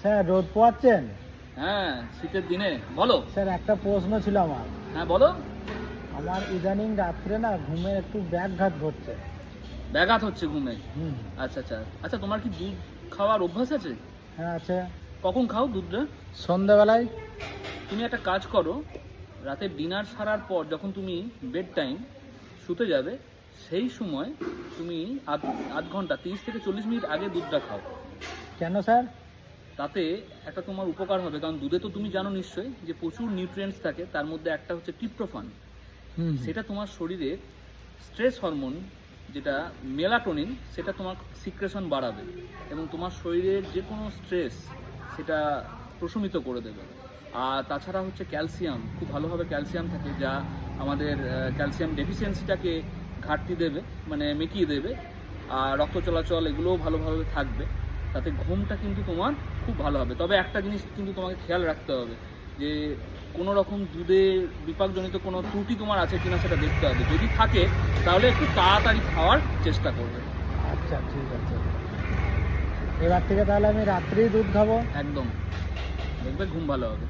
Sir রোদ পোয়াচ্ছেন? হ্যাঁ, শীতের দিনে। বলো। স্যার একটা প্রশ্ন ছিল আমার। হ্যাঁ বলো। আমার ইদানিং রাত্রে না ঘুমে একটু ব্যাঘাত ঘটছে। ব্যাঘাত হচ্ছে ঘুমে? হুম। আচ্ছা আচ্ছা আচ্ছা, তোমার কি দুধ খাওয়ার অভ্যাস আছে? হ্যাঁ আছে। কখন খাও দুধটা? সন্ধ্যাবেলায়। তুমি একটা কাজ করো, রাতে ডিনার সারার পর যখন তুমি বেড টাইম শুতে যাবে, সেই সময় তুমি আধ আধ ঘন্টা 30 থেকে 40 মিনিট আগে দুধটা খাও। কেন স্যার? তাতে একটা তোমার উপকার হবে, কারণ দুধে তো তুমি জানো নিশ্চয়ই যে প্রচুর নিউট্রিয়েন্টস থাকে, তার মধ্যে একটা হচ্ছে ট্রিপ্টোফান। হুম। সেটা তোমার শরীরে স্ট্রেস হরমোন, যেটা মেলাটোনিন, সেটা তোমার সিক্রেশন বাড়াবে এবং তোমার শরীরের যে কোনো স্ট্রেস সেটা প্রশমিত করে দেবে। আর তাছাড়া হচ্ছে ক্যালসিয়াম, খুব ভালোভাবে ক্যালসিয়াম থাকে, যা আমাদের ক্যালসিয়াম ডেফিসিয়েন্সিটাকে ঘাটতি দেবে, মানে মিটিয়ে দেবে। আর রক্ত চলাচল এগুলোও ভালোভাবে থাকবে, তাতে ঘুমটা কিন্তু তোমার খুব ভালো হবে। তবে একটা জিনিস কিন্তু তোমাকে খেয়াল রাখতে হবে, যে কোনো রকম দুধে বিপাকজনিত কোনো ত্রুটি তোমার আছে কিনা সেটা দেখতে হবে। যদি থাকে তাহলে একটু তাড়াতাড়ি খাওয়ার চেষ্টা করবে। আচ্ছা ঠিক আছে, এবার থেকে তাহলে আমি রাত্রেই দুধ খাবো। একদম, দেখবে ঘুম ভালো হবে।